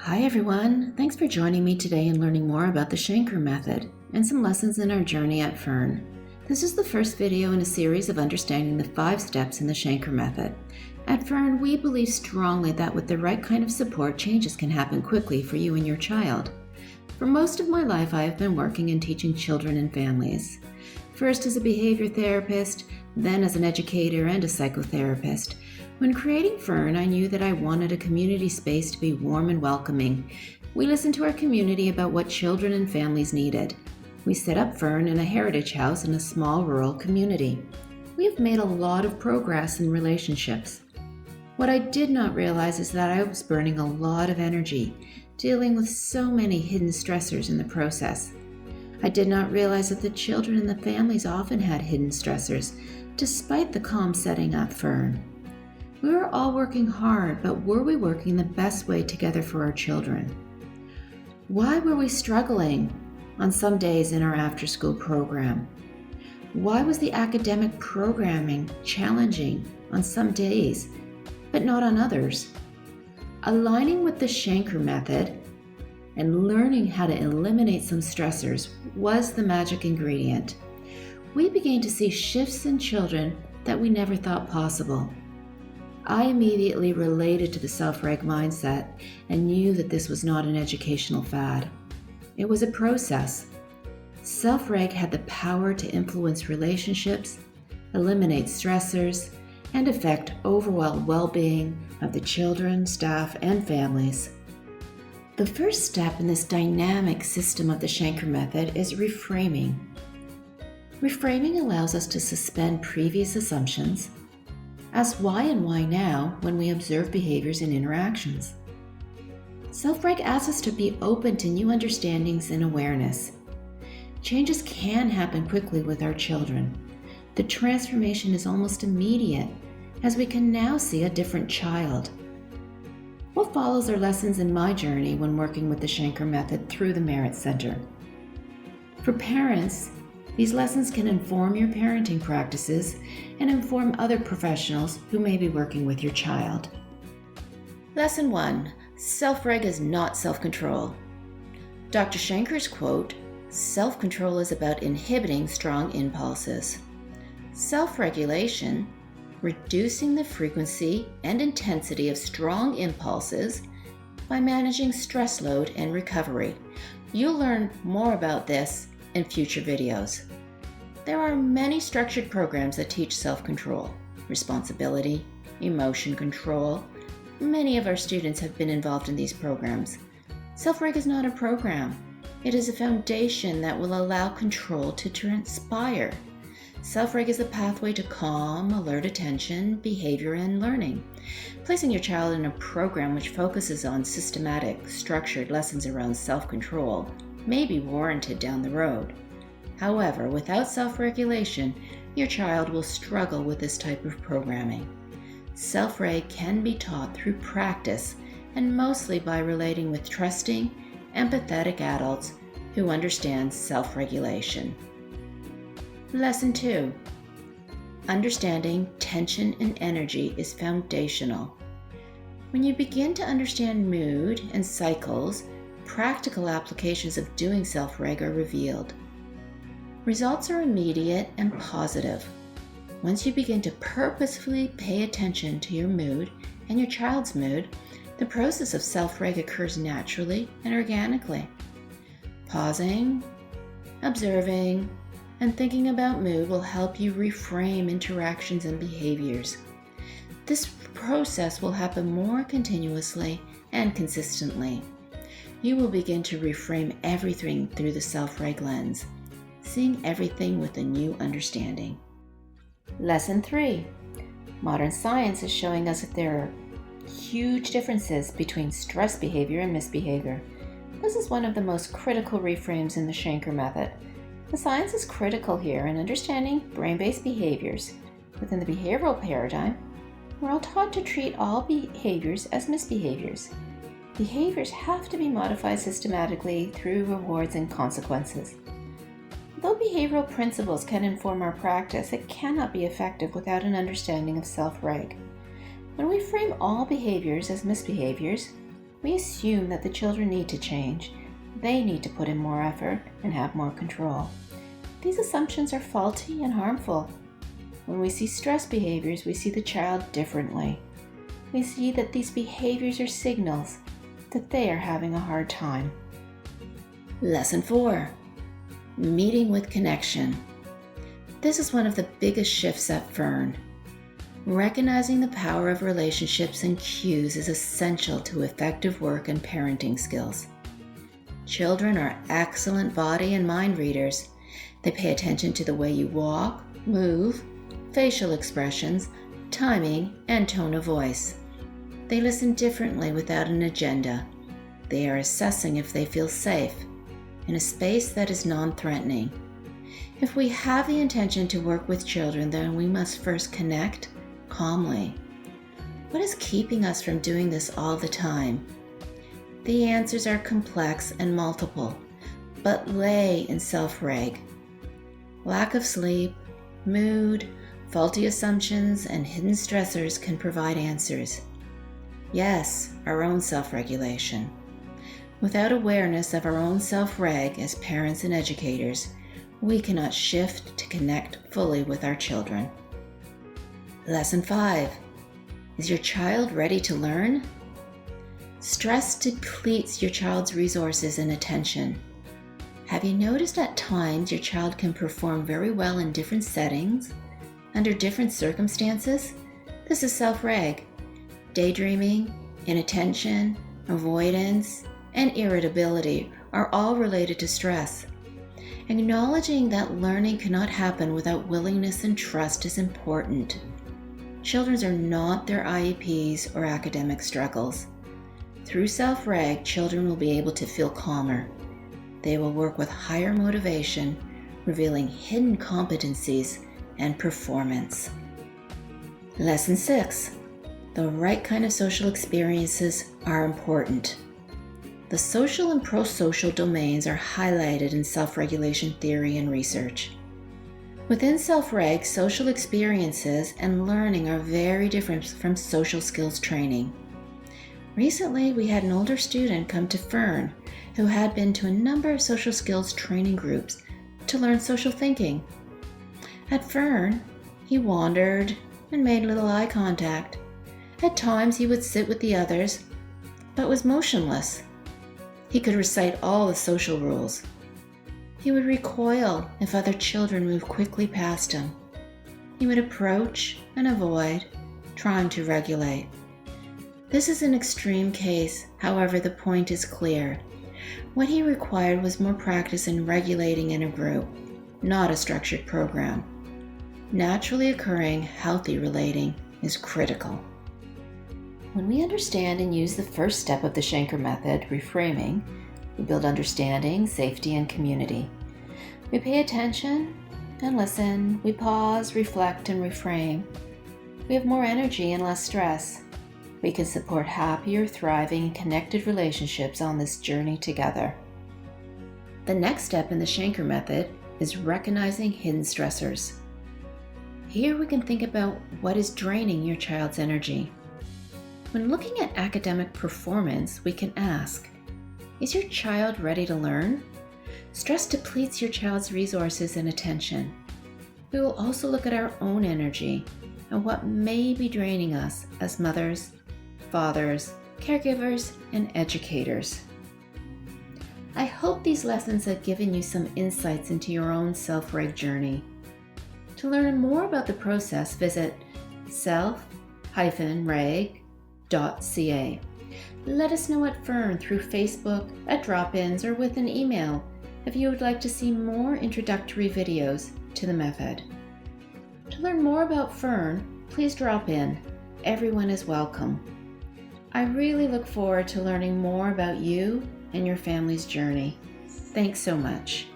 Hi everyone, thanks for joining me today and learning more about the Shanker method and some lessons in our journey at FERN. This is the first video in a series of understanding the 5 steps in the Shanker method. At FERN, we believe strongly that with the right kind of support, changes can happen quickly for you and your child. For most of my life, I have been working and teaching children and families. First as a behavior therapist, then as an educator and a psychotherapist. When creating FERN, I knew that I wanted a community space to be warm and welcoming. We listened to our community about what children and families needed. We set up FERN in a heritage house in a small rural community. We have made a lot of progress in relationships. What I did not realize is that I was burning a lot of energy, dealing with so many hidden stressors in the process. I did not realize that the children and the families often had hidden stressors, despite the calm setting up FERN. We were all working hard, but were we working the best way together for our children? Why were we struggling on some days in our after-school program? Why was the academic programming challenging on some days, but not on others? Aligning with the Shanker method and learning how to eliminate some stressors was the magic ingredient. We began to see shifts in children that we never thought possible. I immediately related to the self-reg mindset and knew that this was not an educational fad. It was a process. Self-reg had the power to influence relationships, eliminate stressors, and affect overall well-being of the children, staff, and families. The first step in this dynamic system of the Shanker method is reframing. Reframing allows us to suspend previous assumptions, ask why and why now when we observe behaviors and interactions. Self-reg asks us to be open to new understandings and awareness. Changes can happen quickly with our children. The transformation is almost immediate, as we can now see a different child. What follows are lessons in my journey when working with the Shanker method through the Merit Center. For parents, these lessons can inform your parenting practices and inform other professionals who may be working with your child. Lesson 1. Self-reg is not self-control. Dr. Shanker's quote, "Self-control is about inhibiting strong impulses. Self-regulation, reducing the frequency and intensity of strong impulses by managing stress load and recovery." You'll learn more about this in future videos. There are many structured programs that teach self-control, responsibility, emotion control. Many of our students have been involved in these programs. Self-reg is not a program. It is a foundation that will allow control to transpire. Self-reg is a pathway to calm, alert attention, behavior, and learning. Placing your child in a program which focuses on systematic, structured lessons around self-control may be warranted down the road. However, without self-regulation, your child will struggle with this type of programming. Self-reg can be taught through practice and mostly by relating with trusting, empathetic adults who understand self-regulation. Lesson 2. Understanding tension and energy is foundational. When you begin to understand mood and cycles, practical applications of doing self-reg are revealed. Results are immediate and positive. Once you begin to purposefully pay attention to your mood and your child's mood, the process of self-reg occurs naturally and organically. Pausing, observing, and thinking about mood will help you reframe interactions and behaviors. This process will happen more continuously and consistently. You will begin to reframe everything through the self-reg lens, seeing everything with a new understanding. Lesson 3. Modern science is showing us that there are huge differences between stress behavior and misbehavior. This is one of the most critical reframes in the Shanker method. The science is critical here in understanding brain-based behaviors. Within the behavioral paradigm, we're all taught to treat all behaviors as misbehaviors. Behaviors have to be modified systematically through rewards and consequences. Though behavioral principles can inform our practice, it cannot be effective without an understanding of self-reg. When we frame all behaviors as misbehaviors, we assume that the children need to change. They need to put in more effort and have more control. These assumptions are faulty and harmful. When we see stress behaviors, we see the child differently. We see that these behaviors are signals that they are having a hard time. Lesson 4. Meeting with connection. This is one of the biggest shifts at FERN. Recognizing the power of relationships and cues is essential to effective work and parenting skills. Children are excellent body and mind readers. They pay attention to the way you walk, move, facial expressions, timing, and tone of voice. They listen differently without an agenda. They are assessing if they feel safe in a space that is non-threatening. If we have the intention to work with children, then we must first connect calmly. What is keeping us from doing this all the time? The answers are complex and multiple, but lay in self-reg. Lack of sleep, mood, faulty assumptions, and hidden stressors can provide answers. Yes, our own self-regulation. Without awareness of our own self-reg as parents and educators, we cannot shift to connect fully with our children. Lesson 5. Is your child ready to learn? Stress depletes your child's resources and attention. Have you noticed at times your child can perform very well in different settings, under different circumstances? This is self-reg. Daydreaming, inattention, avoidance, and irritability are all related to stress. Acknowledging that learning cannot happen without willingness and trust is important. Children are not their IEPs or academic struggles. Through self-reg, children will be able to feel calmer. They will work with higher motivation, revealing hidden competencies and performance. Lesson 6. The right kind of social experiences are important. The social and pro-social domains are highlighted in self-regulation theory and research. Within self-reg, social experiences and learning are very different from social skills training. Recently, we had an older student come to FERN who had been to a number of social skills training groups to learn social thinking. At FERN, he wandered and made little eye contact. At times, he would sit with the others, but was motionless. He could recite all the social rules. He would recoil if other children moved quickly past him. He would approach and avoid, trying to regulate. This is an extreme case, however, the point is clear. What he required was more practice in regulating in a group, not a structured program. Naturally occurring, healthy relating is critical. When we understand and use the first step of the Shanker method, reframing, we build understanding, safety, and community. We pay attention and listen. We pause, reflect, and reframe. We have more energy and less stress. We can support happier, thriving, and connected relationships on this journey together. The next step in the Shanker method is recognizing hidden stressors. Here we can think about what is draining your child's energy. When looking at academic performance, we can ask, is your child ready to learn? Stress depletes your child's resources and attention. We will also look at our own energy and what may be draining us as mothers, fathers, caregivers, and educators. I hope these lessons have given you some insights into your own self-reg journey. To learn more about the process, visit self-reg.ca. Let us know at FERN through Facebook, at drop-ins, or with an email if you would like to see more introductory videos to the method. To learn more about FERN, please drop in. Everyone is welcome. I really look forward to learning more about you and your family's journey. Thanks so much.